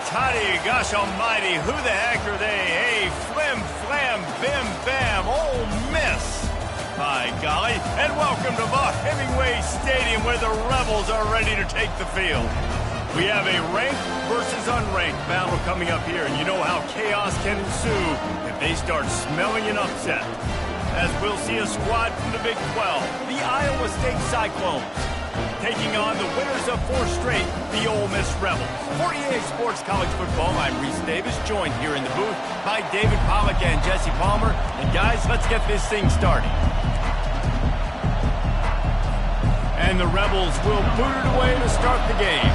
Toddy, gosh almighty, who the heck are they? Hey, flim, flam, bim, bam, Ole Miss. By golly, and welcome to the Hemingway Stadium where the Rebels are ready to take the field. We have a ranked versus unranked battle coming up here, and you know how chaos can ensue if they start smelling an upset. As we'll see a squad from the Big 12, the Iowa State Cyclones, taking on the winners of 4 straight, the Ole Miss Rebels. 48 Sports College Football, I'm Reese Davis, joined here in the booth by David Pollack and Jesse Palmer. And guys, let's get this thing started. And the Rebels will boot it away to start the game.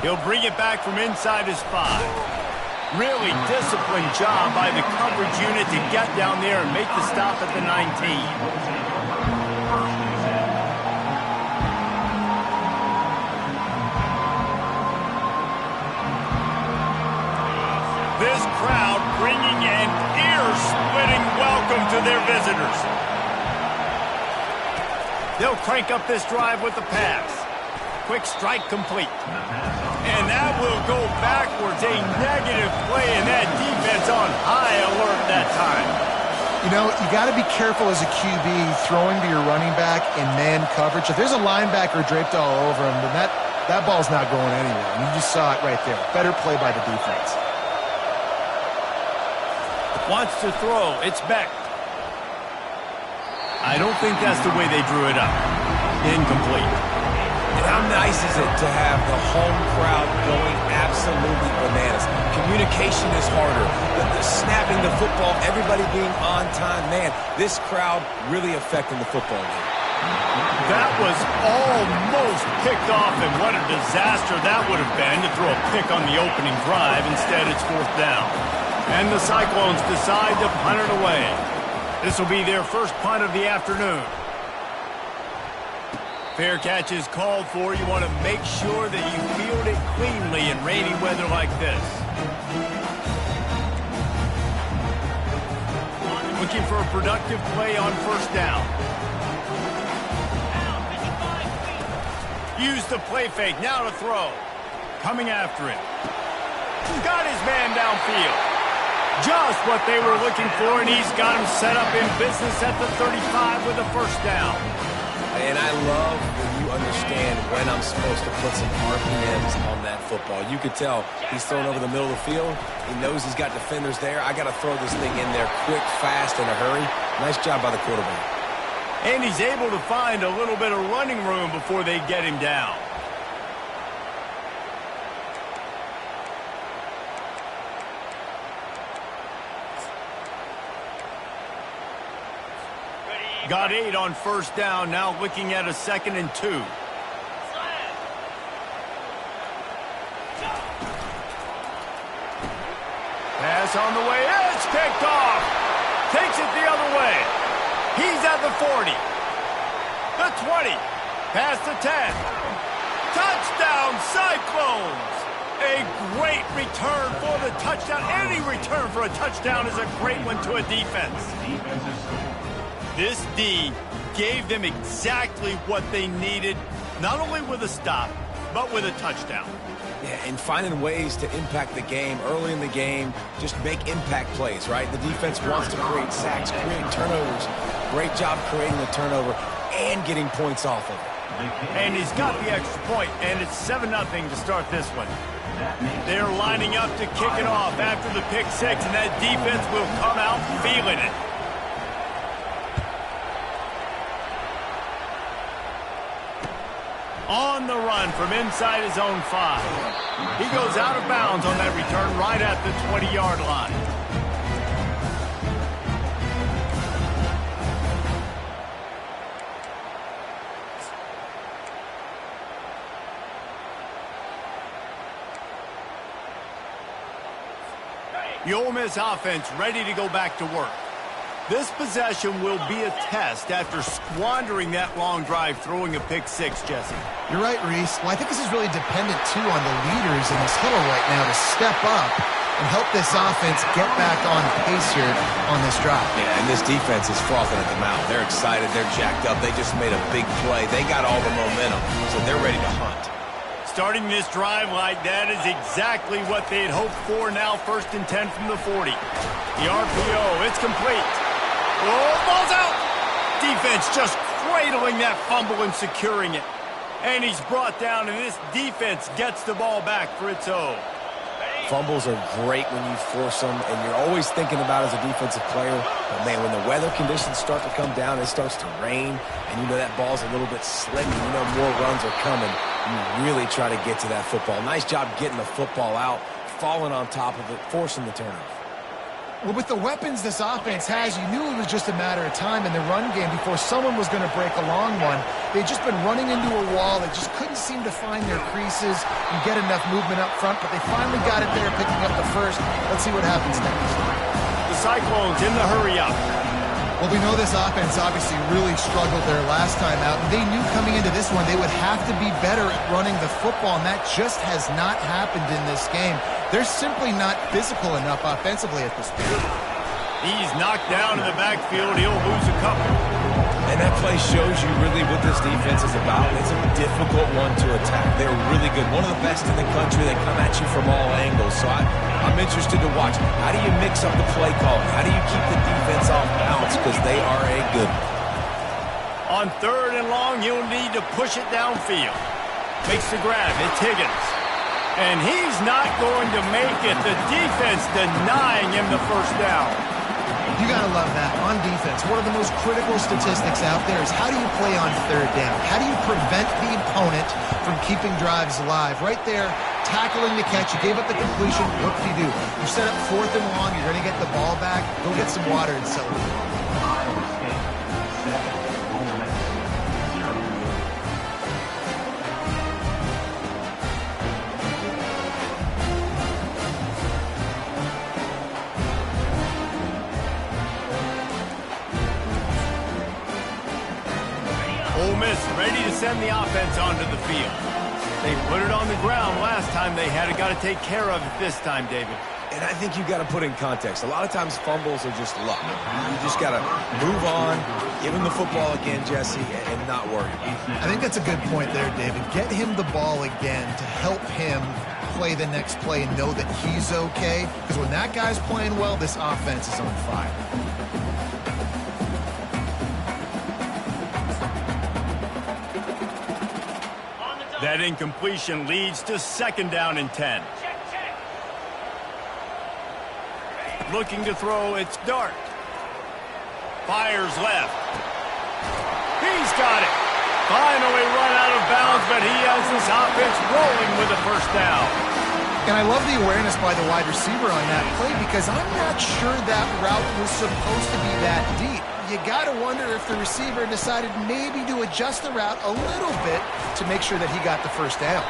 He'll bring it back from inside his 5. Really disciplined job by the coverage unit to get down there and make the stop at the 19. This crowd bringing an ear-splitting welcome to their visitors. They'll crank up this drive with the pass. Quick strike complete. And that will go backwards. A negative play, and that defense on high alert that time. You know, you got to be careful as a QB throwing to your running back in man coverage. If there's a linebacker draped all over him, then that ball's not going anywhere. And you just saw it right there. Better play by the defense. Wants to throw. It's Beck. I don't think that's the way they drew it up. Incomplete. And how nice is it to have the home crowd going absolutely bananas? Communication is harder. The snapping the football, everybody being on time. Man, this crowd really affecting the football game. That was almost picked off, and what a disaster that would have been to throw a pick on the opening drive. Instead, it's 4th down. And the Cyclones decide to punt it away. This will be their first punt of the afternoon. Fair catch is called for. You want to make sure that you field it cleanly in rainy weather like this. Looking for a productive play on 1st down. Use the play fake. Now to throw. Coming after it. Got his man downfield. Just what they were looking for, and he's got him set up in business at the 35 with a 1st down. And I love when you understand when I'm supposed to put some RPMs on that football. You could tell he's thrown over the middle of the field. He knows he's got defenders there. I got to throw this thing in there quick, fast, in a hurry. Nice job by the quarterback. And he's able to find a little bit of running room before they get him down. Got 8 on 1st down, now looking at a 2nd and 2. Pass on the way, it's picked off. Takes it the other way. He's at the 40. The 20. Past the 10. Touchdown, Cyclones! A great return for the touchdown. Any return for a touchdown is a great one to a defense. This D gave them exactly what they needed, not only with a stop, but with a touchdown. Yeah, and finding ways to impact the game early in the game, just make impact plays, right? The defense wants to create sacks, create turnovers. Great job creating the turnover and getting points off of it. And he's got the extra point, and it's 7-0 to start this one. They're lining up to kick it off after the pick 6, and that defense will come out feeling it. On the run from inside his own 5. He goes out of bounds on that return right at the 20-yard line. The Ole Miss offense ready to go back to work. This possession will be a test after squandering that long drive throwing a pick 6, Jesse. You're right, Reese. Well, I think this is really dependent, too, on the leaders in this huddle right now to step up and help this offense get back on pace here on this drive. Yeah, and this defense is frothing at the mouth. They're excited. They're jacked up. They just made a big play. They got all the momentum, so they're ready to hunt. Starting this drive like that is exactly what they had hoped for. Now 1st and 10 from the 40. The RPO, it's complete. Oh, ball's out. Defense just cradling that fumble and securing it. And he's brought down, and this defense gets the ball back for its own. Fumbles are great when you force them, and you're always thinking about as a defensive player, but man, when the weather conditions start to come down, it starts to rain, and you know that ball's a little bit slick, and you know more runs are coming. You really try to get to that football. Nice job getting the football out, falling on top of it, forcing the turnover. Well, with the weapons this offense has, you knew it was just a matter of time in the run game before someone was going to break a long one. They'd just been running into a wall. They just couldn't seem to find their creases and get enough movement up front, but they finally got it there, picking up the first. Let's see what happens next. The Cyclones in the hurry-up. Well, we know this offense obviously really struggled their last time out, and they knew coming into this one they would have to be better at running the football, and that just has not happened in this game. They're simply not physical enough offensively at this point. He's knocked down in the backfield. He'll lose a couple. And that play shows you really what this defense is about. It's a difficult one to attack. They're really good. One of the best in the country. They come at you from all angles. So I'm interested to watch. How do you mix up the play calling? How do you keep the defense off balance? Because they are a good one. On 3rd and long, you'll need to push it downfield. Makes the grab. It's Higgins. And he's not going to make it. The defense denying him the first down. You got to love that. On defense, one of the most critical statistics out there is how do you play on 3rd down? How do you prevent the opponent from keeping drives alive? Right there, tackling the catch. You gave up the completion. What do? You set up 4th and long. You're going to get the ball back. Go get some water and celebrate. Ole Miss ready to send the offense onto the field. They put it on the ground last time. They had got to take care of it this time, David. And I think you got to put in context. A lot of times fumbles are just luck. You just got to move on, give him the football again, Jesse, and not worry about it. I think that's a good point there, David. Get him the ball again to help him play the next play and know that he's okay. Because when that guy's playing well, this offense is on fire. That incompletion leads to 2nd down and 10. Looking to throw, it's Dart. Fires left. He's got it. Finally run out of bounds, but he has this offense rolling with a 1st down. And I love the awareness by the wide receiver on that play because I'm not sure that route was supposed to be that deep. You got to wonder if the receiver decided maybe to adjust the route a little bit to make sure that he got the 1st down.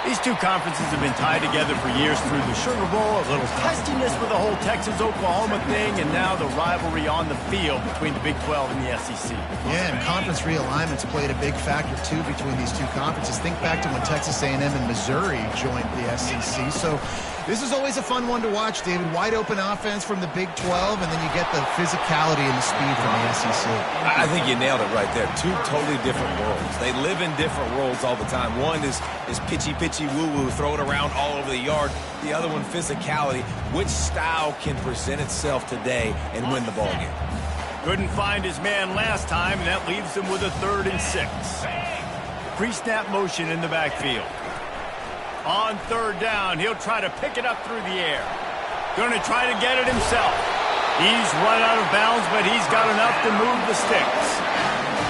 These two conferences have been tied together for years through the Sugar Bowl, a little testiness with the whole Texas-Oklahoma thing, and now the rivalry on the field between the Big 12 and the SEC. Yeah, and conference realignments played a big factor, too, between these two conferences. Think back to when Texas A&M and Missouri joined the SEC. So this is always a fun one to watch, David. Wide open offense from the Big 12, and then you get the physicality and the speed from the SEC. I think you nailed it right there. Two totally different worlds. They live in different worlds all the time. One is pitchy woo-woo, throw it around all over the yard. The other one, physicality. Which style can present itself today and win the ball game? Couldn't find his man last time, and that leaves him with a 3rd and 6. Pre-snap motion in the backfield. On 3rd down, he'll try to pick it up through the air. Going to try to get it himself. He's run out of bounds, but he's got enough to move the sticks.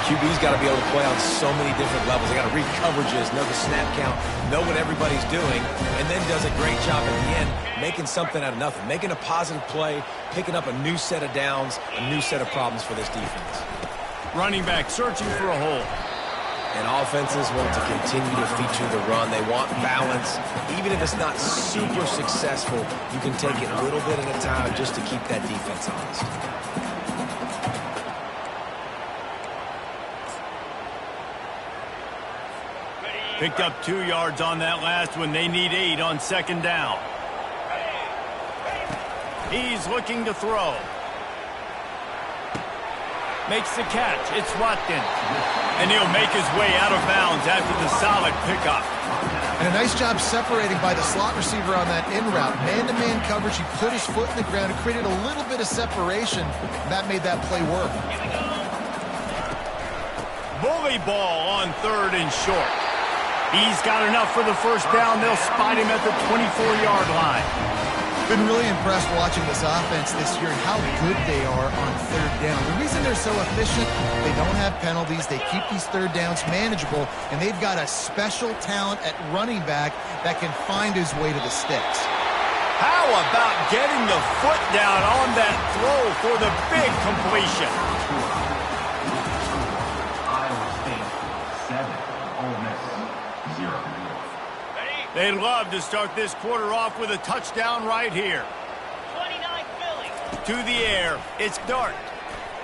QB's got to be able to play on so many different levels. They got to read coverages, know the snap count, know what everybody's doing, and then does a great job at the end making something out of nothing, making a positive play, picking up a new set of downs, a new set of problems for this defense. Running back searching for a hole. And offenses want to continue to feature the run. They want balance. Even if it's not super successful, you can take it a little bit at a time just to keep that defense honest. Picked up 2 yards on that last one. They need 8 on 2nd down. He's looking to throw. Makes the catch. It's Watkins. And he'll make his way out of bounds after the solid pickup. And a nice job separating by the slot receiver on that in route. Man-to-man coverage, he put his foot in the ground and created a little bit of separation. That made that play work. Bully ball on 3rd and short. He's got enough for the first down. They'll spot him at the 24-yard line. Been really impressed watching this offense this year and how good they are on 3rd down. The reason they're so efficient, they don't have penalties. They keep these 3rd downs manageable, and they've got a special talent at running back that can find his way to the sticks. How about getting the foot down on that throw for the big completion? Iowa State 7, Ole Miss 0. They'd love to start this quarter off with a touchdown right here. 29 Philly. To the air. It's Dart.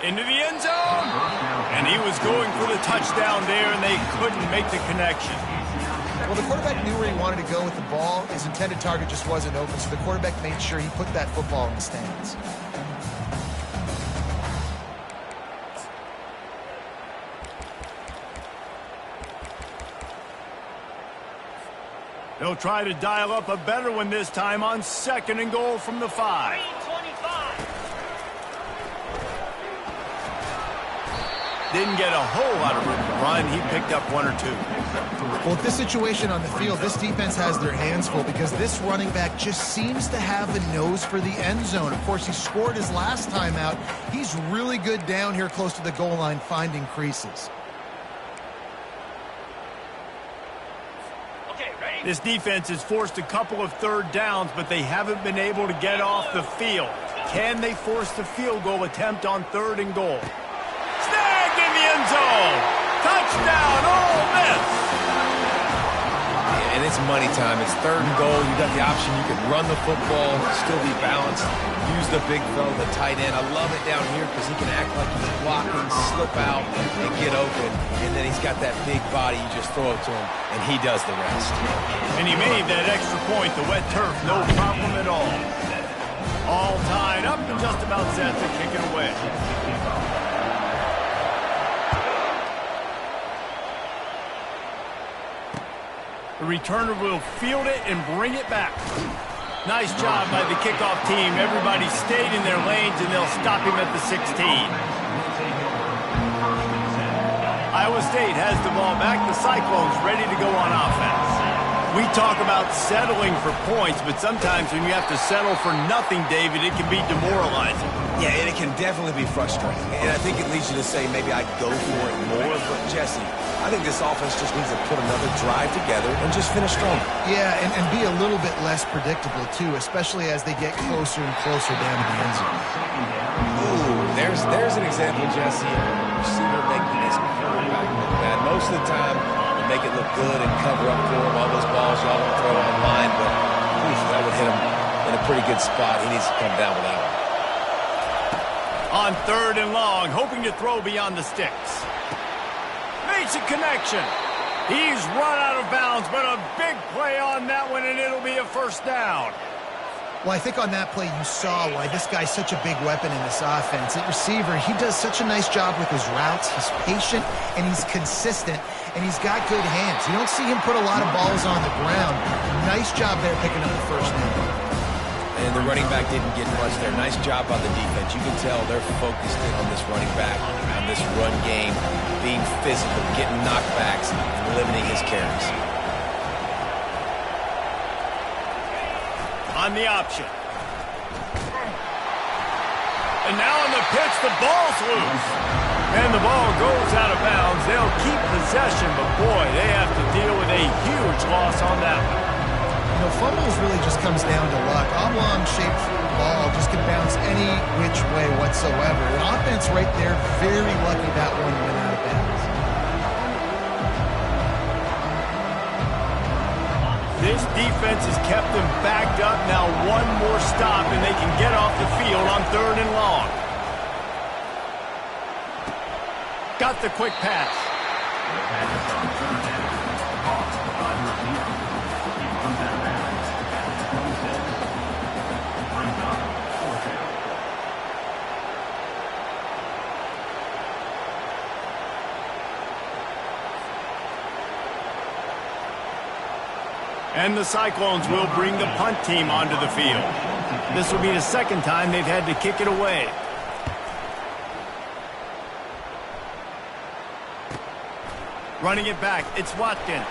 Into the end zone. And he was going for the touchdown there, and they couldn't make the connection. Well, the quarterback knew where he wanted to go with the ball. His intended target just wasn't open, so the quarterback made sure he put that football in the stands. They'll try to dial up a better one this time on 2nd and goal from the 5. 25. Didn't get a whole lot of room to run. He picked up 1 or 2. Well, with this situation on the field, this defense has their hands full because this running back just seems to have the nose for the end zone. Of course, he scored his last time out. He's really good down here close to the goal line finding creases. This defense has forced a couple of 3rd downs, but they haven't been able to get off the field. Can they force the field goal attempt on 3rd and goal? Snagged in the end zone! Touchdown, Ole Miss! And it's money time. It's 3rd and goal. You got the option. You can run the football, still be balanced, use the big fella, the tight end. I love it down here because he can act like he's blocking, slip out, and get open. And then he's got that big body. You just throw it to him, and he does the rest. And he made that extra point, the wet turf, no problem at all. All tied up and just about set to kick it away. The returner will field it and bring it back. Nice job by the kickoff team. Everybody stayed in their lanes, and they'll stop him at the 16. Iowa State has the ball back. The Cyclones ready to go on offense. We talk about settling for points, but sometimes when you have to settle for nothing, David, it can be demoralizing. Yeah, and it can definitely be frustrating. And I think it leads you to say maybe I'd go for it more. But, Jesse, I think this offense just needs to put another drive together and just finish strong. Yeah, and be a little bit less predictable, too, especially as they get closer and closer down to the end zone. Ooh, there's an example, Jesse. Receiver making his quarterback look bad. Most of the time, you make it look good and cover up for him. All those balls, y'all don't throw it online, but that would hit him in a pretty good spot. He needs to come down with that one. On 3rd and long, hoping to throw beyond the sticks. Makes a connection. He's run out of bounds, but a big play on that one, and it'll be a first down. Well, I think on that play you saw why this guy's such a big weapon in this offense. At receiver, he does such a nice job with his routes. He's patient, and he's consistent, and he's got good hands. You don't see him put a lot of balls on the ground. Nice job there picking up the first down. And the running back didn't get much there. Nice job by the defense. You can tell they're focused in on this running back, on this run game, being physical, getting knockbacks, and limiting his carries. On the option. And now on the pitch, the ball's loose. And the ball goes out of bounds. They'll keep possession, but boy, they have to deal with a huge loss on that one. You know, fumbles really just comes down to luck. Oblong-shaped ball just can bounce any which way whatsoever. The offense right there, very lucky that one went out of bounds. This defense has kept them backed up. Now one more stop, and they can get off the field on 3rd and long. Got the quick pass. And the Cyclones will bring the punt team onto the field. This will be the second time they've had to kick it away. Running it back, it's Watkins.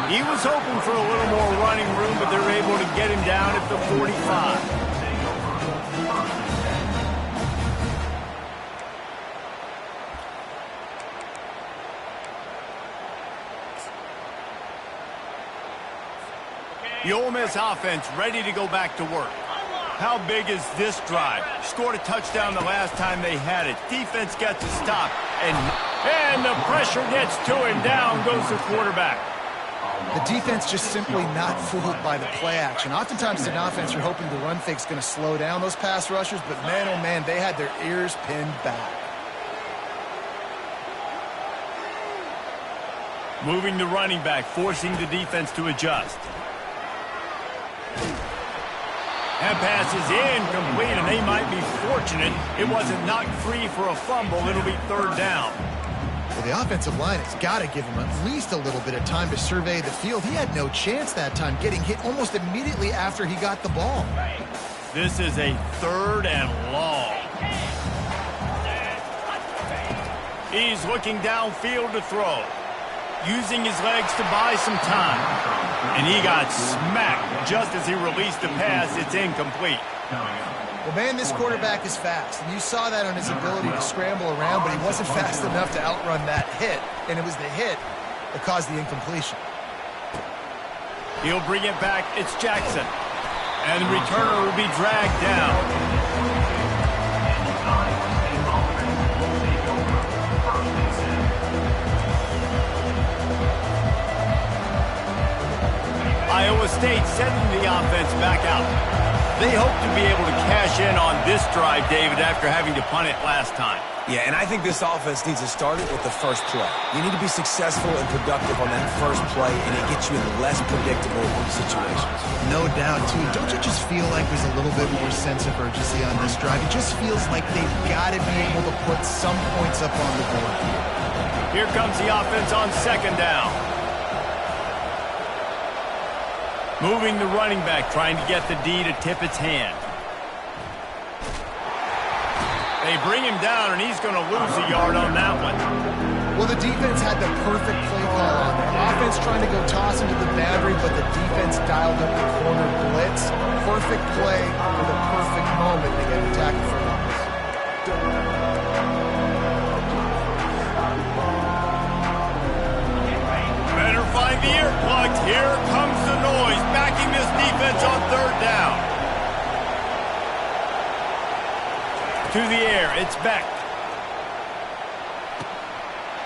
He was hoping for a little more running room, but they're able to get him down at the 45. The Ole Miss offense ready to go back to work. How big is this drive? Scored a touchdown the last time they had it. Defense gets a stop, and the pressure gets to him. Down goes the quarterback. The defense just simply not fooled by the play action. Oftentimes, as an offense, you're hoping the run fake's going to slow down those pass rushers, but man, oh man, they had their ears pinned back. Moving the running back, forcing the defense to adjust. That pass is incomplete, and they might be fortunate it wasn't knocked free for a fumble. It'll be third down. Well, the offensive line has got to give him at least a little bit of time to survey the field. He had no chance that time, getting hit almost immediately after he got the ball. This is a third and long. He's looking downfield to throw, using his legs to buy some time. And he got smacked just as he released the pass. It's incomplete. Well, man, this quarterback is fast. And you saw that on his ability to scramble around, but he wasn't fast enough to outrun that hit. And it was the hit that caused the incompletion. He'll bring it back. It's Jackson. And the returner will be dragged down. Iowa State sending the offense back out. They hope to be able to cash in on this drive, David, after having to punt it last time. Yeah, and I think this offense needs to start it with the first play. You need to be successful and productive on that first play, and it gets you in less predictable situations. No doubt, too. Don't you just feel like there's a little bit more sense of urgency on this drive? It just feels like they've got to be able to put some points up on the board. Here comes the offense on second down. Moving the running back, trying to get the D to tip its hand. They bring him down, and he's going to lose a yard on that one. Well, the defense had the perfect play call on there. Offense trying to go toss into the boundary, but the defense dialed up the corner blitz. Perfect play for the perfect moment to get a tackle for loss. Better find the earplugs. Here comes the noise, backing this defense on third down. To the air, it's Beck.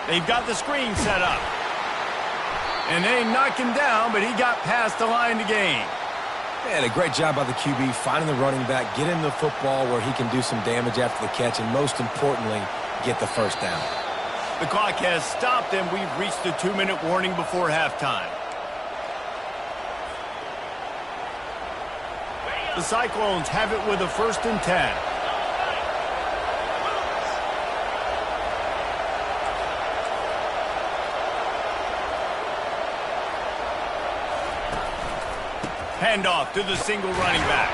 They've got the screen set up. And they knock him down, but he got past the line to gain. Man, a great job by the QB, finding the running back, get him the football where he can do some damage after the catch, and most importantly, get the first down. The clock has stopped, and we've reached the 2-minute warning before halftime. The Cyclones have it with a 1st and 10. Handoff to the single running back.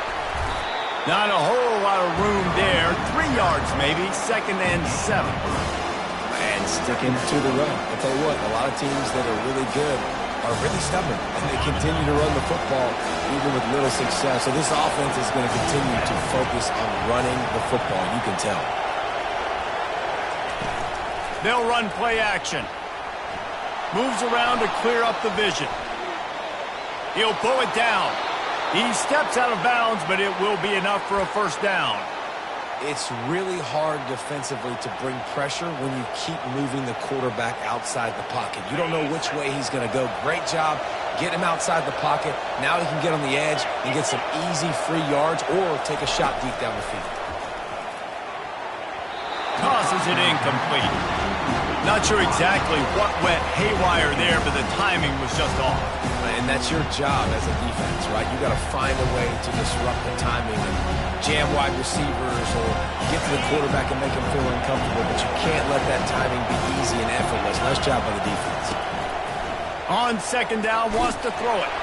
Not a whole lot of room there. 3 yards maybe. 2nd and 7. And sticking to the run. I'll tell you what, a lot of teams that are really good are really stubborn, and they continue to run the football even with little success. So this offense is going to continue to focus on running the football. You can tell. They'll run play action. Moves around to clear up the vision. He'll pull it down. He steps out of bounds, but it will be enough for a 1st down. It's really hard defensively to bring pressure when you keep moving the quarterback outside the pocket. You don't know which way he's going to go. Great job getting him outside the pocket. Now he can get on the edge and get some easy free yards or take a shot deep down the field. Tosses it incomplete. Not sure exactly what went haywire there, but the timing was just off. And that's your job as a defense, right? You got to find a way to disrupt the timing and jam wide receivers or get to the quarterback and make him feel uncomfortable, but you can't let that timing be easy and effortless. Nice job by the defense. On 2nd down, wants to throw it.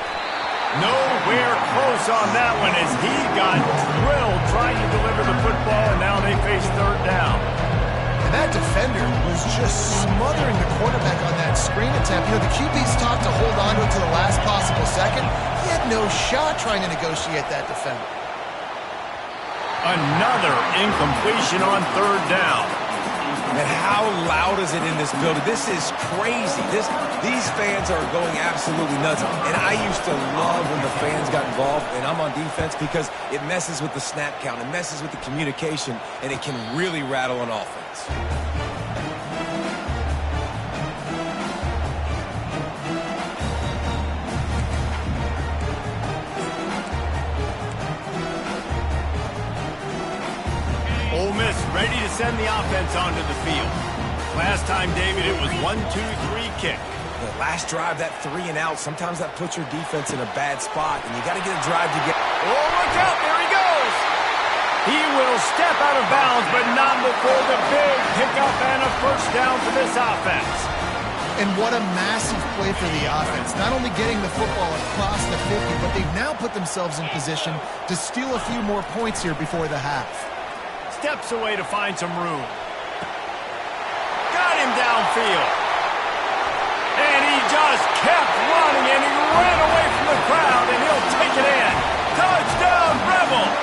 Nowhere close on that one as he got drilled trying to deliver the football, and now they face third down. And that defender was just smothering the quarterback on that screen attempt. You know, the QB's taught to hold on to it to the last possible second. He had no shot trying to negotiate that defender. Another incompletion on third down. And how loud is it in this building? This is crazy. These fans are going absolutely nuts. And I used to love when the fans got involved, and I'm on defense, because it messes with the snap count, it messes with the communication, and it can really rattle an offense. Ole Miss ready to send the offense onto the field. Last time, David, it was 1-2-3 kick. The last drive, that 3 and out, sometimes that puts your defense in a bad spot, and you got to get a drive to get... Oh, look out, there he goes! He will step out of bounds, but not before the big pickup and a first down for this offense. And what a massive play for the offense. Not only getting the football across the 50, but they've now put themselves in position to steal a few more points here before the half. Steps away to find some room. Got him downfield. And he just kept running, and he ran away from the crowd, and he'll take it in. Touchdown, Rebels!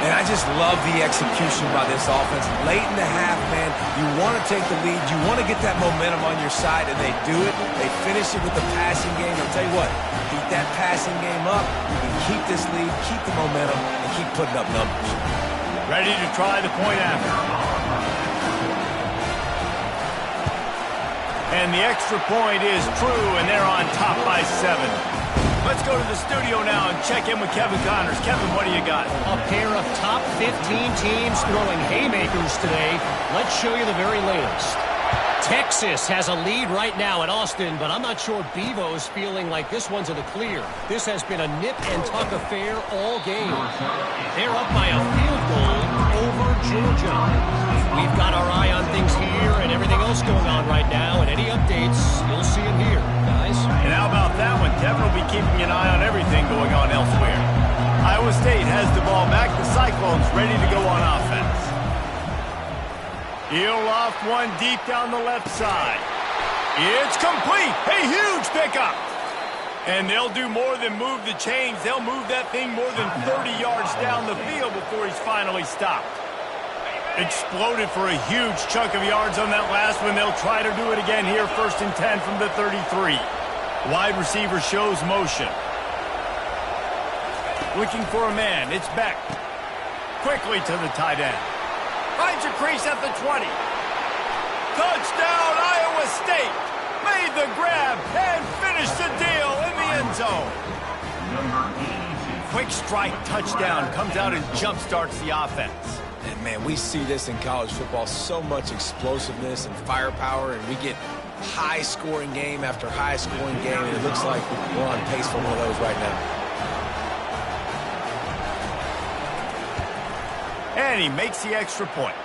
And I just love the execution by this offense. Late in the half, man, you want to take the lead. You want to get that momentum on your side, and they do it. They finish it with the passing game. I'll tell you what, keep that passing game up. You can keep this lead, keep the momentum, and keep putting up numbers. Ready to try the point after. And the extra point is true, and they're on top by 7. Let's go to the studio now and check in with Kevin Connors. Kevin, what do you got? A pair of top 15 teams throwing haymakers today. Let's show you the very latest. Texas has a lead right now at Austin, but I'm not sure Bevo's feeling like this one's in the clear. This has been a nip-and-tuck affair all game. They're up by a field goal over Georgia. We've got our eye on things here and everything else going on right now, and any updates, you'll see them here, guys. And how about that one? Kevin will be keeping an eye on everything going on elsewhere. Iowa State has the ball back. The Cyclones ready to go on offense. He'll loft one deep down the left side. It's complete. A huge pickup. And they'll do more than move the chains. They'll move that thing more than 30 yards down the field before he's finally stopped. Exploded for a huge chunk of yards on that last one. They'll try to do it again here, 1st and 10 from the 33. Wide receiver shows motion. Looking for a man. It's Beck. Quickly to the tight end. Finds a crease at the 20. Touchdown, Iowa State. Made the grab and finished the deal in the end zone. Quick strike touchdown comes out and jump-starts the offense. And, man, we see this in college football, so much explosiveness and firepower, and we get high-scoring game after high-scoring game, and it looks like we're on pace for one of those right now. And he makes the extra point.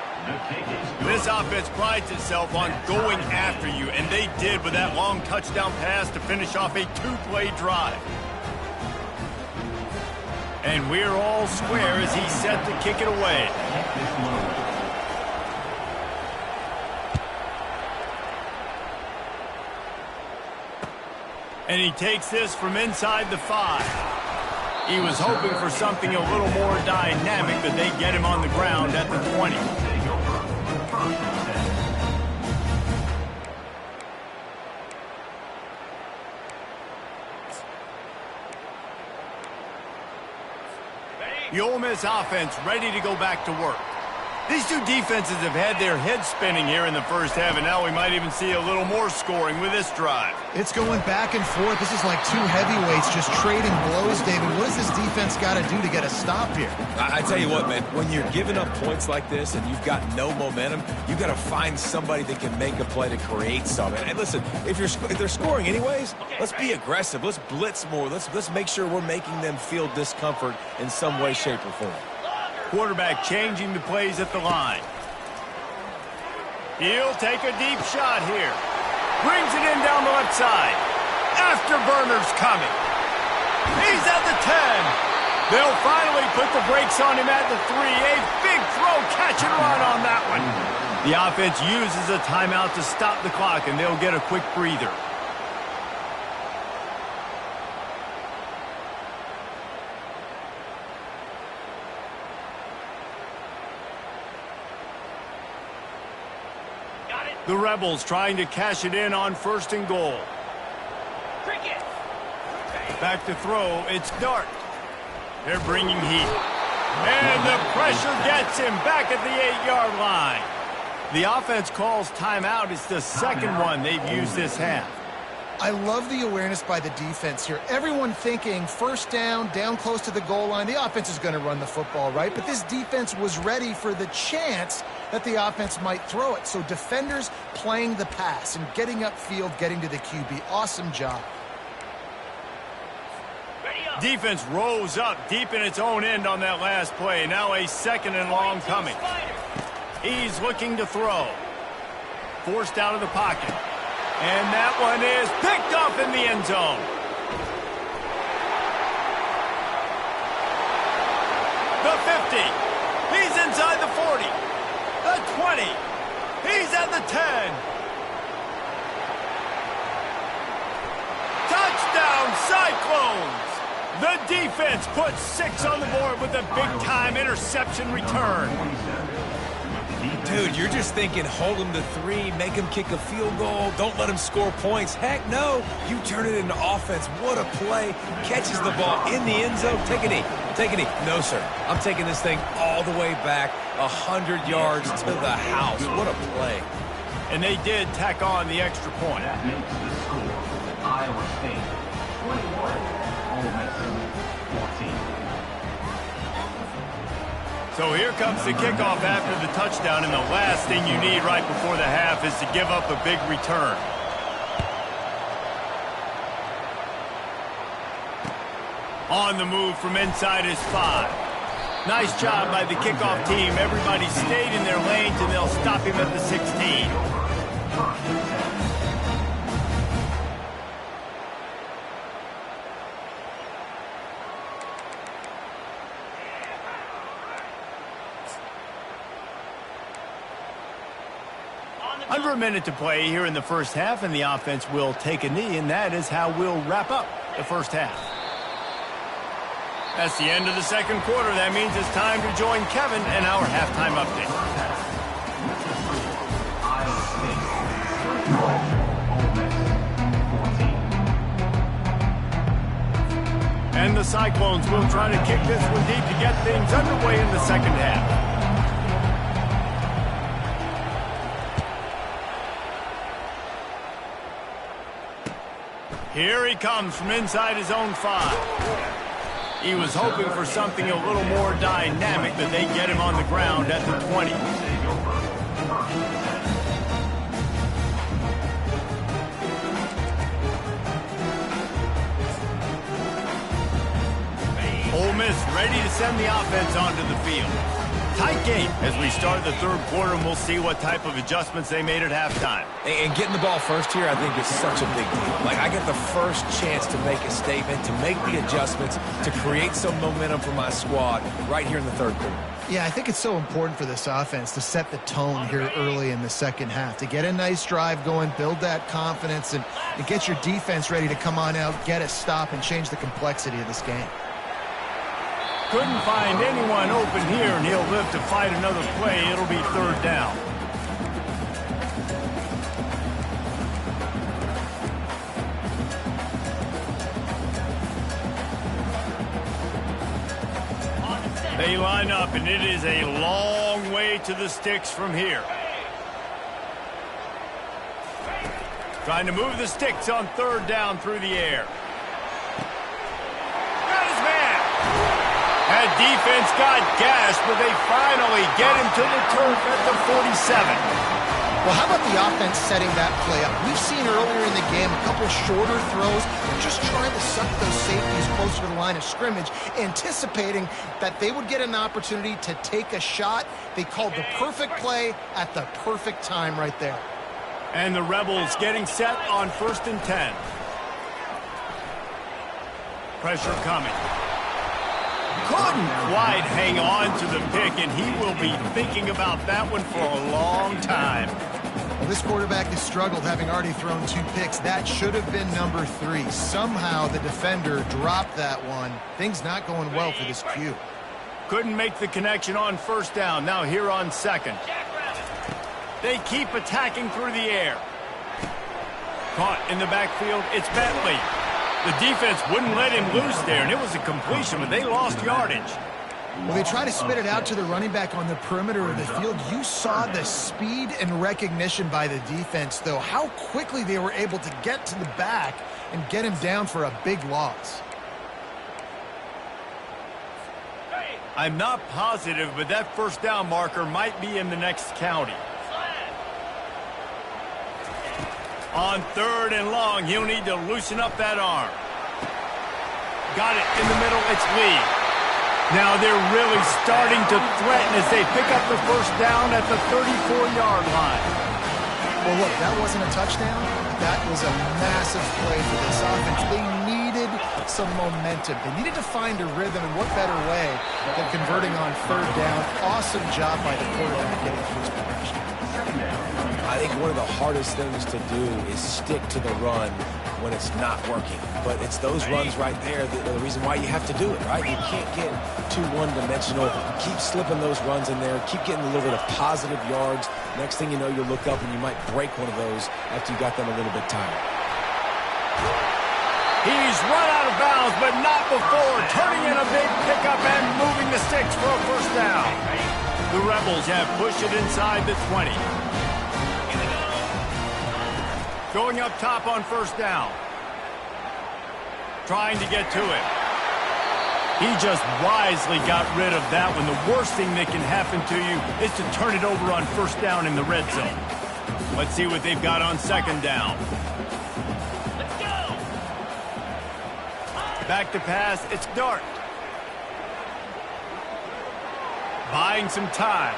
This offense prides itself on going after you, and they did with that long touchdown pass to finish off a 2-play drive. And we're all square as he's set to kick it away. And he takes this from inside the 5. He was hoping for something a little more dynamic, but they get him on the ground at the 20. The Ole Miss offense ready to go back to work. These two defenses have had their heads spinning here in the first half, and now we might even see a little more scoring with this drive. It's going back and forth. This is like two heavyweights just trading blows, David. What does this defense got to do to get a stop here? I tell you what, man, when you're giving up points like this and you've got no momentum, you got to find somebody that can make a play to create something. And listen, if they're scoring anyways, let's be aggressive. Let's blitz more. Let's make sure we're making them feel discomfort in some way, shape, or form. Quarterback changing the plays at the line. He'll take a deep shot here. Brings it in down the left side. Afterburner's coming. He's at the 10. They'll finally put the brakes on him at the 3. A big throw, catch and run on that one. The offense uses a timeout to stop the clock, and they'll get a quick breather. The Rebels trying to cash it in on 1st and goal. Cricket. Back to throw, it's Dart. They're bringing heat. And the pressure gets him back at the 8-yard line. The offense calls timeout. It's the second one they've used this half. I love the awareness by the defense here. Everyone thinking 1st down close to the goal line. The offense is going to run the football, right? But this defense was ready for the chance that the offense might throw it. So defenders playing the pass and getting upfield, getting to the QB. Awesome job. Defense rose up deep in its own end on that last play. Now a 2nd and long coming. He's looking to throw. Forced out of the pocket. And that one is picked up in the end zone. The 50. He's inside the 40. The 20. He's at the 10. Touchdown, Cyclones! The defense puts 6 on the board with a big-time interception return. Dude, you're just thinking hold him to 3, make him kick a field goal, don't let him score points. Heck no, you turn it into offense. What a play. Catches the ball in the end zone. Take a knee. Take a knee. No, sir. I'm taking this thing all the way back 100 yards to the house. What a play. And they did tack on the extra point. That makes the score Iowa State 21, Ole Miss 14. So here comes the kickoff after the touchdown, and the last thing you need right before the half is to give up a big return. On the move from inside his 5. Nice job by the kickoff team. Everybody stayed in their lanes, and they'll stop him at the 16. Under a minute to play here in the first half, and the offense will take a knee, and that is how we'll wrap up the first half. That's the end of the second quarter. That means it's time to join Kevin and our halftime update. Iowa State 14. And the Cyclones will try to kick this one deep to get things underway in the second half. Here he comes from inside his own 5. He was hoping for something a little more dynamic, but they get him on the ground at the 20. Ole Miss ready to send the offense onto the field. Tight game as we start the third quarter, and we'll see what type of adjustments they made at halftime. And getting the ball first here, I think, is such a big deal. Like, I get the first chance to make a statement, to make the adjustments, to create some momentum for my squad right here in the third quarter. Yeah, I think it's so important for this offense to set the tone here early in the second half, to get a nice drive going, build that confidence, and get your defense ready to come on out, get a stop, and change the complexity of this game. Couldn't find anyone open here, and he'll live to fight another play. It'll be 3rd down. They line up, and it is a long way to the sticks from here. Trying to move the sticks on 3rd down through the air. Got his man. That defense got gashed, but they finally get him to the turf at the 47. Well, how about the offense setting that play up? We've seen earlier in the game a couple shorter throws, just trying to suck those safeties closer to the line of scrimmage, anticipating that they would get an opportunity to take a shot. They called the perfect play at the perfect time right there. And the Rebels getting set on 1st and 10. Pressure coming. Couldn't quite hang on to the pick, and he will be thinking about that one for a long time. Well, this quarterback has struggled, having already thrown 2 picks. That should have been number 3. Somehow the defender dropped that one. Things not going well for this Q. Couldn't make the connection on first down. Now here on second. They keep attacking through the air. Caught in the backfield. It's Bentley. The defense wouldn't let him loose there, and it was a completion, but they lost yardage. Well, they try to spit it out to the running back on the perimeter of the field. You saw the speed and recognition by the defense, though, how quickly they were able to get to the back and get him down for a big loss. I'm not positive, but that first down marker might be in the next county. On 3rd and long, he'll need to loosen up that arm. Got it in the middle. It's Lee. Now they're really starting to threaten as they pick up the first down at the 34-yard line. Well, look, that wasn't a touchdown. That was a massive play for this offense. They needed some momentum. They needed to find a rhythm, and what better way than converting on 3rd down. Awesome job by the quarterback getting through his progression. I think one of the hardest things to do is stick to the run when it's not working. But it's those runs right there that are the reason why you have to do it, right? You can't get too one-dimensional. Keep slipping those runs in there. Keep getting a little bit of positive yards. Next thing you know, you'll look up and you might break one of those after you got them a little bit tired. He's run out of bounds, but not before turning in a big pickup and moving the sticks for a first down. The Rebels have pushed it inside the 20. Going up top on first down. Trying to get to it. He just wisely got rid of that one. The worst thing that can happen to you is to turn it over on first down in the red zone. Let's see what they've got on second down. Let's go. Back to pass. It's Dart. Buying some time.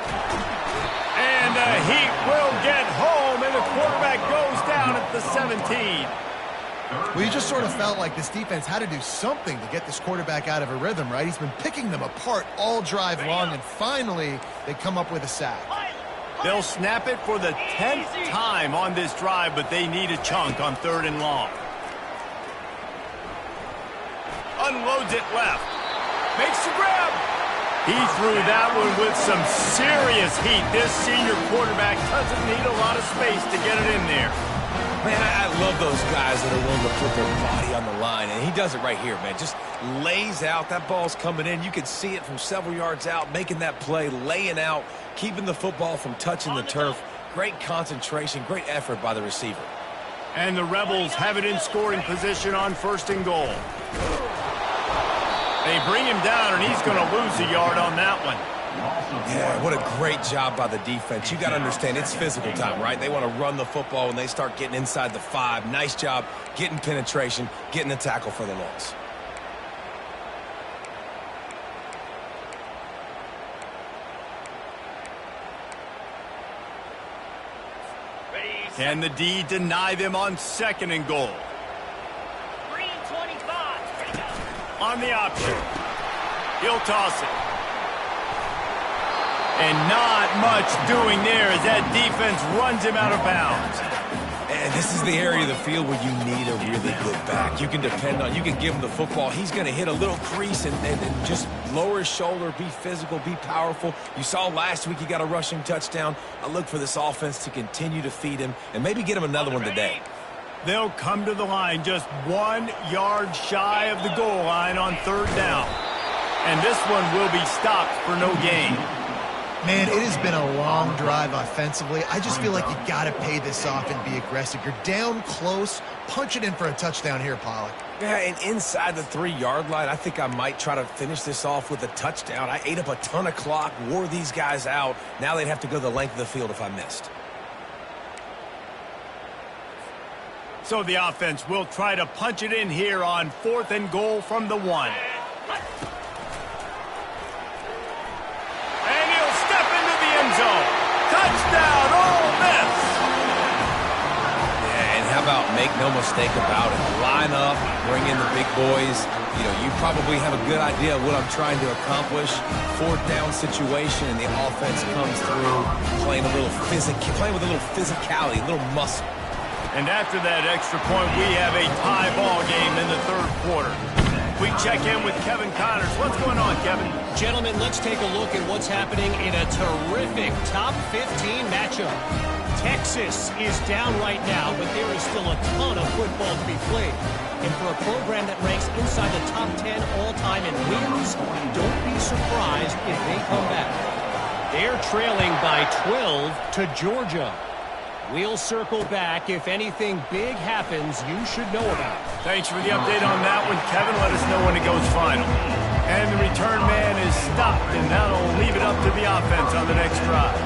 And the Heat will get home, and the quarterback goes down at the 17. Well, you just sort of felt like this defense had to do something to get this quarterback out of a rhythm, right? He's been picking them apart all drive long, and finally they come up with a sack. They'll snap it for the 10th time on this drive, but they need a chunk on 3rd and long. Unloads it left. Makes the grab. He threw that one with some serious heat. This senior quarterback doesn't need a lot of space to get it in there. Man, I love those guys that are willing to put their body on the line, and he does it right here, man. Just lays out. That ball's coming in. You can see it from several yards out, making that play, laying out, keeping the football from touching the turf. Great concentration, great effort by the receiver. And the Rebels have it in scoring position on 1st and goal. They bring him down, and he's going to lose a yard on that one. Yeah, what a great job by the defense. You got to understand, it's physical time, right? They want to run the football when they start getting inside the 5. Nice job getting penetration, getting the tackle for the loss. Can the D deny them on 2nd and goal? 3:25. On the option. He'll toss it. And not much doing there as that defense runs him out of bounds. And this is the area of the field where you need a really good back. You can depend on, you can give him the football. He's going to hit a little crease and just lower his shoulder, be physical, be powerful. You saw last week he got a rushing touchdown. I look for this offense to continue to feed him and maybe get him another one today. They'll come to the line just 1 yard shy of the goal line on 3rd down. And this one will be stopped for no gain. Man, it has been a long drive offensively. I just feel like you got to pay this off and be aggressive. You're down close. Punch it in for a touchdown here, Pollock. Yeah, and inside the 3-yard line, I think I might try to finish this off with a touchdown. I ate up a ton of clock, wore these guys out. Now they'd have to go the length of the field if I missed. So the offense will try to punch it in here on 4th and goal from the 1. Touchdown, Ole Miss! Yeah, and how about make no mistake about it. Line up, bring in the big boys. You know, you probably have a good idea of what I'm trying to accomplish. Fourth down situation, and the offense comes through playing with a little physicality, a little muscle. And after that extra point, we have a tie ball game in the third quarter. We check in with Kevin Connors. What's going on, Kevin? Gentlemen, let's take a look at what's happening in a terrific top 15 matchup. Texas is down right now, but there is still a ton of football to be played. And for a program that ranks inside the top 10 all-time in wins, don't be surprised if they come back. They're trailing by 12 to Georgia. We'll circle back if anything big happens you should know about. Thanks for the update on that one, Kevin. Let us know when it goes final. And the return man is stopped, and that'll leave it up to the offense on the next drive.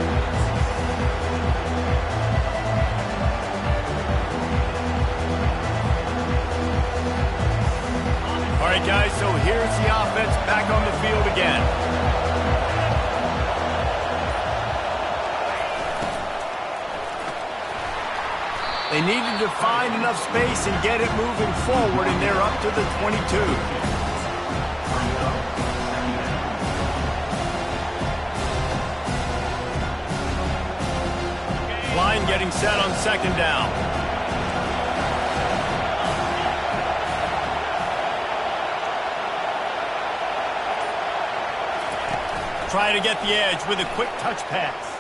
All right, guys, so here's the offense back on the field again. They needed to find enough space and get it moving forward, and they're up to the 22. Line getting set on second down. Try to get the edge with a quick touch pass.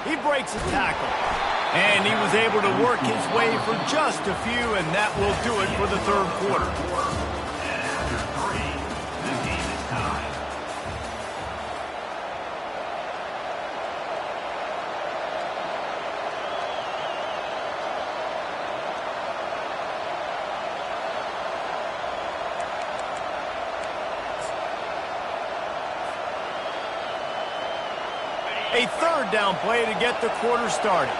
He breaks a tackle. And he was able to work his way for just a few, and that will do it for the third quarter. A third down play to get the quarter started.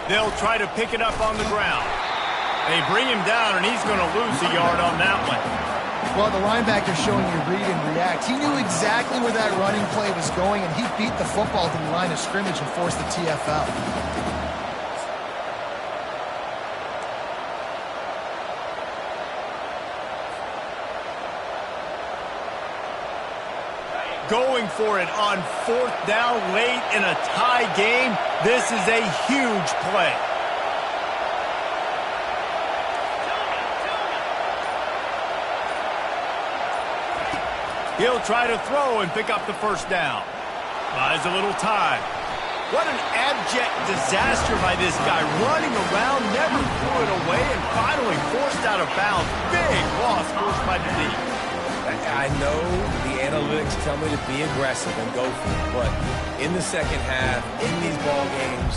They'll try to pick it up on the ground. They bring him down, and he's going to lose a yard on that one. Well, the linebacker's showing you read and react. He knew exactly where that running play was going, and he beat the football to the line of scrimmage and forced the TFL. Going for it on fourth down late in a tie game. This is a huge play. He'll try to throw and pick up the first down. Buys a little time. What an abject disaster by this guy. Running around, never threw it away, and finally forced out of bounds. Big loss forced by the D. I know the analytics tell me to be aggressive and go for it, but in the second half, in these ball games,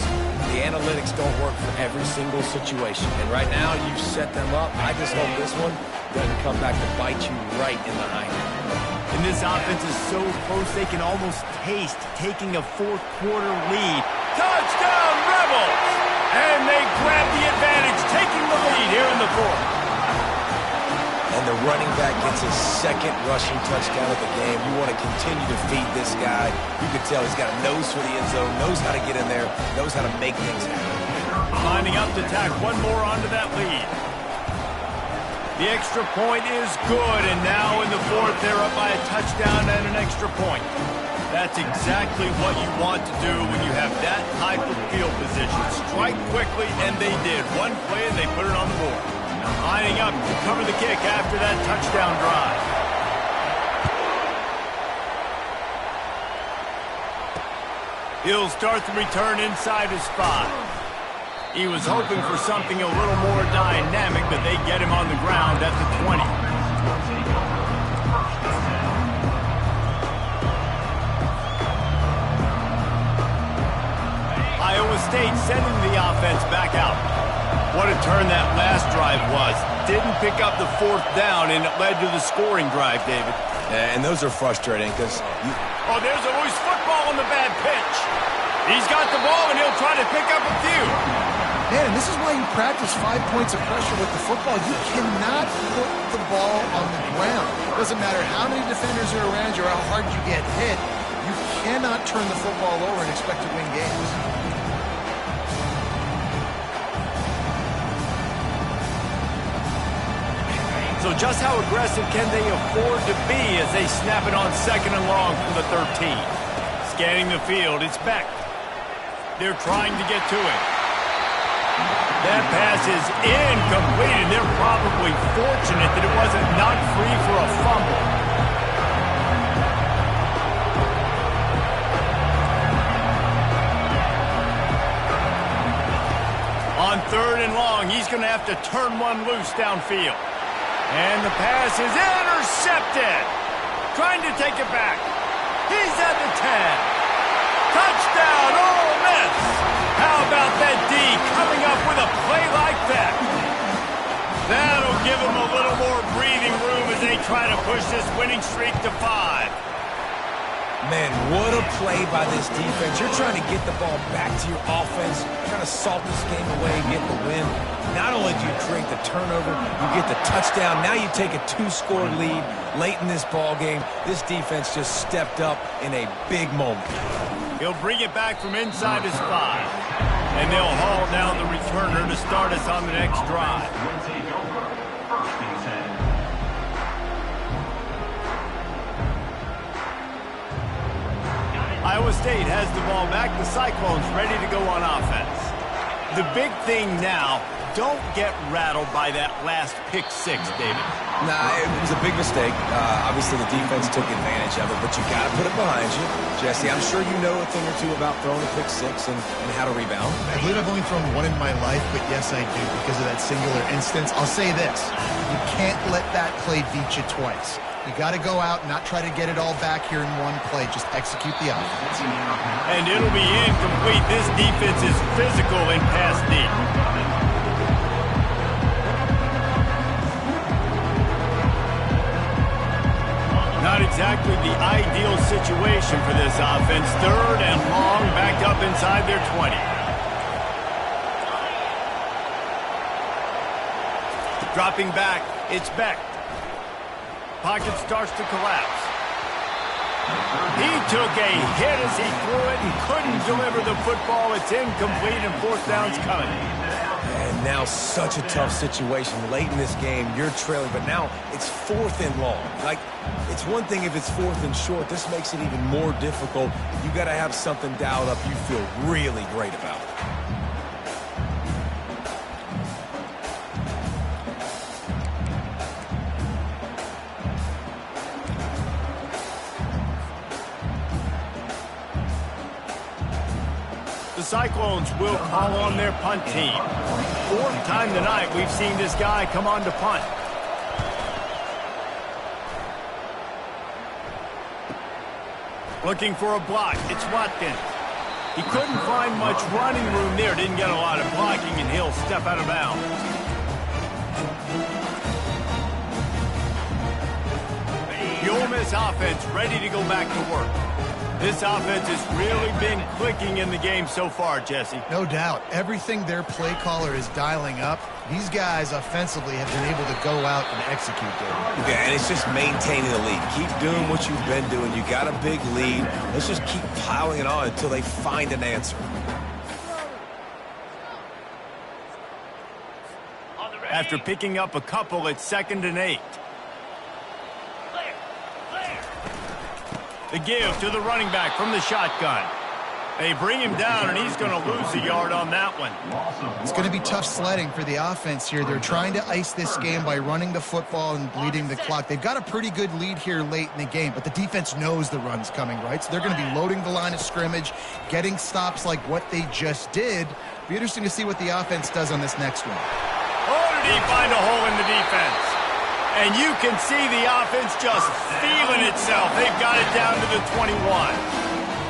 the analytics don't work for every single situation. And right now, you've set them up. I just hope this one doesn't come back to bite you right in the hind. And this offense is so close they can almost taste taking a fourth quarter lead. Touchdown, Rebels! And they grab the advantage, taking the lead here in the fourth. And the running back gets his second rushing touchdown of the game. You want to continue to feed this guy. You can tell he's got a nose for the end zone, knows how to get in there, knows how to make things happen. Lining up to tack one more onto that lead. The extra point is good, and now in the fourth, they're up by a touchdown and an extra point. That's exactly what you want to do when you have that type of field position. Strike quickly, and they did. One play, and they put it on the board. Lining up to cover the kick after that touchdown drive. He'll start the return inside his 5. He was hoping for something a little more dynamic, but they get him on the ground at the 20. Iowa State sending the offense back out. What a turn that last drive was. Didn't pick up the fourth down, and it led to the scoring drive, David. Yeah, and those are frustrating because Oh, there's a loose football on the bad pitch. He's got the ball, and he'll try to pick up a few. Man, and this is why you practice 5 points of pressure with the football. You cannot put the ball on the ground. It doesn't matter how many defenders are around you or how hard you get hit. You cannot turn the football over and expect to win games. So just how aggressive can they afford to be as they snap it on 2nd and long from the 13? Scanning the field, it's Beck. They're trying to get to it. That pass is incomplete, and they're probably fortunate that it wasn't knocked free for a fumble. On 3rd and long, he's going to have to turn one loose downfield. And the pass is intercepted. Trying to take it back. He's at the 10. Touchdown, Ole Miss. How about that D coming up with a play like that? That'll give them a little more breathing room as they try to push this winning streak to 5. Man, what a play by this defense. You're trying to get the ball back to your offense, trying to salt this game away and get the win. Not only do you create the turnover, you get the touchdown. Now you take a 2-score lead late in this ball game. This defense just stepped up in a big moment. He'll bring it back from inside his 5. And they'll haul down the returner to start us on the next drive. Iowa State has the ball back. The Cyclones ready to go on offense. The big thing now, don't get rattled by that last pick 6, David. Nah, it was a big mistake. Obviously, the defense took advantage of it, but you got to put it behind you. Jesse, I'm sure you know a thing or two about throwing a pick 6 and how to rebound. I believe I've only thrown one in my life, but yes, I do because of that singular instance. I'll say this. You can't let that play beat you twice. You got to go out and not try to get it all back here in one play. Just execute the offense. And it'll be incomplete. This defense is physical in pass deep. Not exactly the ideal situation for this offense. 3rd and long, backed up inside their 20. Dropping back, it's Beck. Pocket starts to collapse. He took a hit as he threw it and couldn't deliver the football. It's incomplete and 4th down's coming. And now such a tough situation. Late in this game, you're trailing, but now it's 4th and long. Like, it's one thing if it's 4th and short. This makes it even more difficult. You got to have something dialed up you feel really great about. The Cyclones will call on their punt team. 4th time tonight we've seen this guy come on to punt. Looking for a block. It's Watkins. He couldn't find much running room there. Didn't get a lot of blocking, and he'll step out of bounds. The Ole Miss offense ready to go back to work. This offense has really been clicking in the game so far, Jesse. No doubt. Everything their play caller is dialing up, these guys offensively have been able to go out and execute there. Yeah, and it's just maintaining the lead. Keep doing what you've been doing. You got a big lead. Let's just keep piling it on until they find an answer. After picking up a couple, it's 2nd and 8. The give to the running back from the shotgun. They bring him down, and he's going to lose a yard on that one. It's going to be tough sledding for the offense here. They're trying to ice this game by running the football and bleeding the clock. They've got a pretty good lead here late in the game, but the defense knows the run's coming, right? So they're going to be loading the line of scrimmage, getting stops like what they just did. Be interesting to see what the offense does on this next one. Oh, did he find a hole in the defense? And you can see the offense just feeling itself. They've got it down to the 21.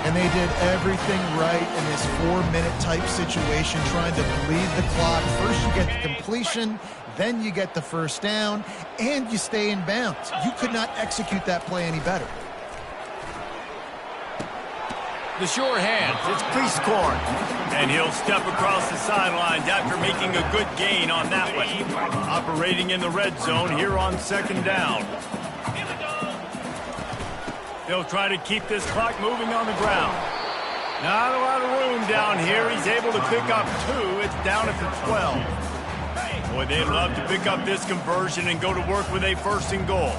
And they did everything right in this 4-minute type situation, trying to bleed the clock. First you get the completion, then you get the 1st down, and you stay in bounds. You could not execute that play any better. The sure hands, it's Ck2. And he'll step across the sidelines after making a good gain on that one. Operating in the red zone here on 2nd down. They'll try to keep this clock moving on the ground. Not a lot of room down here. He's able to pick up 2. It's down at the 12. Boy, they'd love to pick up this conversion and go to work with a first and goal.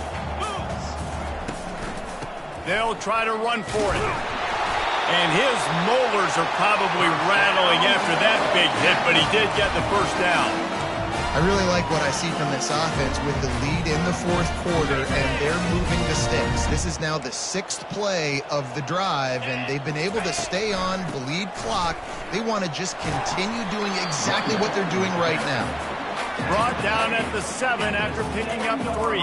They'll try to run for it. And his molars are probably rattling after that big hit, but he did get the first down. I really like what I see from this offense with the lead in the fourth quarter, and they're moving the sticks. This is now the 6th play of the drive, and they've been able to stay on the lead clock. They want to just continue doing exactly what they're doing right now. Brought down at the 7 after picking up 3.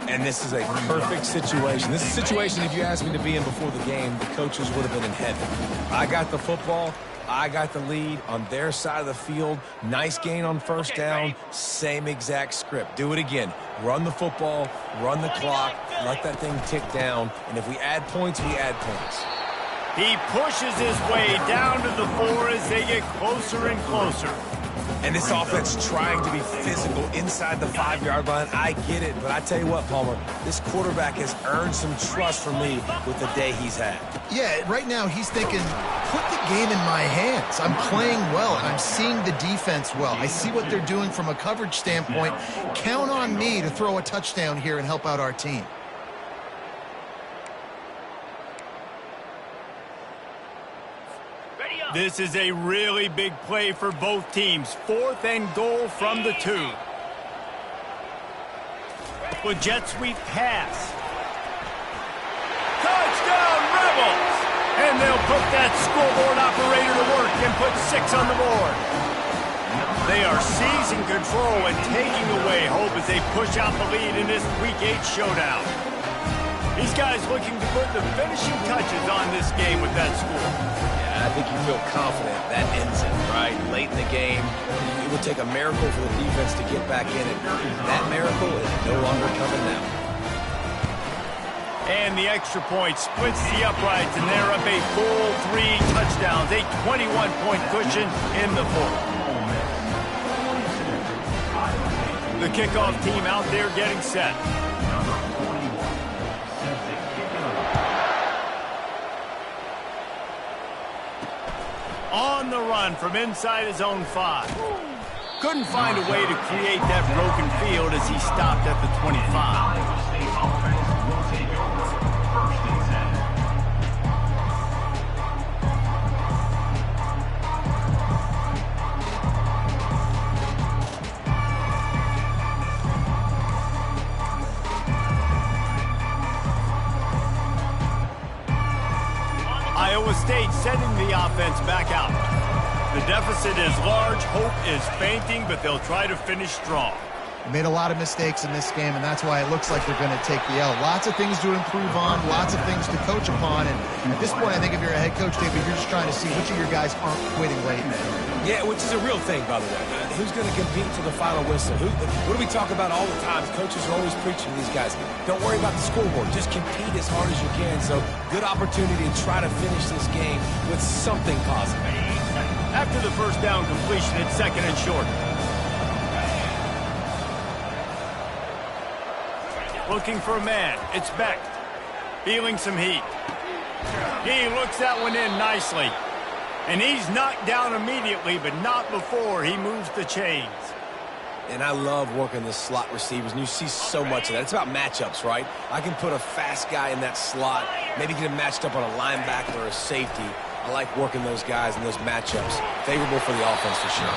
And this is a perfect situation. This is a situation, if you asked me to be in before the game, the coaches would have been in heaven. I got the football. I got the lead on their side of the field. Nice gain on first down. Same exact script. Do it again. Run the football, run the clock, let that thing tick down. And if we add points, we add points. He pushes his way down to the 4 as they get closer and closer. And this offense trying to be physical inside the 5-yard line. I get it, but I tell you what, Palmer, this quarterback has earned some trust from me with the day he's had. Yeah, right now he's thinking, put the game in my hands. I'm playing well, and I'm seeing the defense well. I see what they're doing from a coverage standpoint. Count on me to throw a touchdown here and help out our team. This is a really big play for both teams. 4th and goal from the 2. With jet sweep pass. Touchdown, Rebels! And they'll put that scoreboard operator to work and put 6 on the board. They are seizing control and taking away hope as they push out the lead in this Week 8 showdown. These guys looking to put the finishing touches on this game with that score. I think you feel confident that ends it, right? Late in the game, it would take a miracle for the defense to get back in it. That miracle is no longer coming now. And the extra point splits the uprights, and they're up a full 3 touchdowns, a 21-point cushion in the 4th. The kickoff team out there getting set. On the run from inside his own 5. Couldn't find a way to create that broken field as he stopped at the 25. Iowa State sending the offense back out. The deficit is large, hope is fainting, but they'll try to finish strong. Made a lot of mistakes in this game, and that's why it looks like they're going to take the L. Lots of things to improve on, lots of things to coach upon, and at this point, I think if you're a head coach, David, you're just trying to see which of your guys aren't quitting late. Yeah, which is a real thing, by the way. Who's going to compete to the final whistle? What do we talk about all the time? Coaches are always preaching to these guys. Don't worry about the scoreboard. Just compete as hard as you can. So, good opportunity to try to finish this game with something positive. After the first down completion, it's 2nd and short. Looking for a man. It's Beck. Feeling some heat. He looks that one in nicely. And he's knocked down immediately, but not before he moves the chains. And I love working the slot receivers, and you see so much of that. It's about matchups, right? I can put a fast guy in that slot, maybe get him matched up on a linebacker or a safety. I like working those guys in those matchups. Favorable for the offense for sure.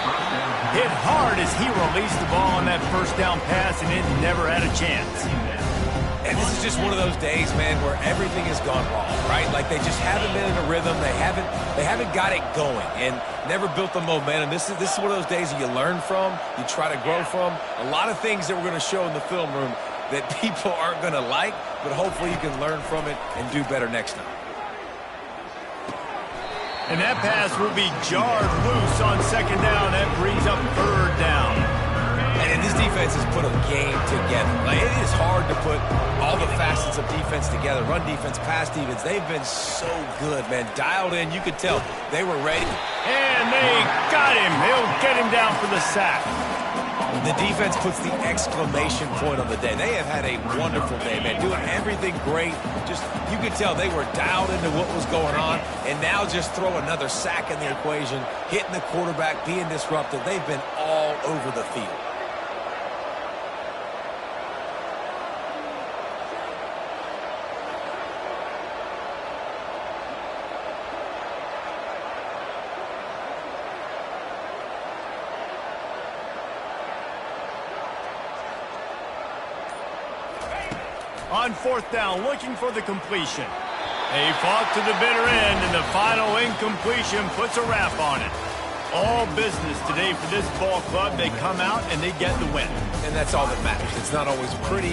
Hit hard as he released the ball on that first down pass, and it never had a chance. And this is just one of those days, man, where everything has gone wrong, right? Like they just haven't been in a rhythm. They haven't got it going and never built the momentum. This is one of those days that you learn from, you try to grow from. A lot of things that we're going to show in the film room that people aren't going to like, but hopefully you can learn from it and do better next time. And that pass will be jarred loose on 2nd down. That brings up 3rd down. And this defense has put a game together. Like, it is hard to put all the facets of defense together. Run defense, pass defense. They've been so good, man. Dialed in. You could tell they were ready. And they got him. They'll get him down for the sack. The defense puts the exclamation point on the day. They have had a wonderful day, man. Doing everything great. Just, you could tell they were dialed into what was going on. And now just throw another sack in the equation. Hitting the quarterback, being disruptive. They've been all over the field. On fourth down, looking for the completion. They fought to the bitter end, and the final incompletion puts a wrap on it. All business today for this ball club. They come out and they get the win. And that's all that matters. It's not always pretty.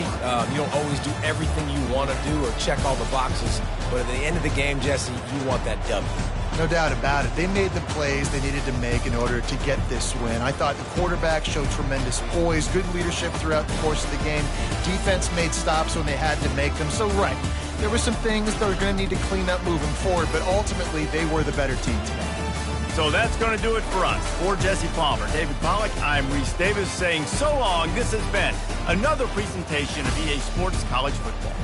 You don't always do everything you want to do or check all the boxes. But at the end of the game, Jesse, you want that W. No doubt about it. They made the plays they needed to make in order to get this win. I thought the quarterback showed tremendous poise, good leadership throughout the course of the game. Defense made stops when they had to make them. So, right, there were some things they were going to need to clean up moving forward, but ultimately they were the better team today. So that's going to do it for us. For Jesse Palmer, David Pollack, I'm Reese Davis saying so long. This has been another presentation of EA Sports College Football.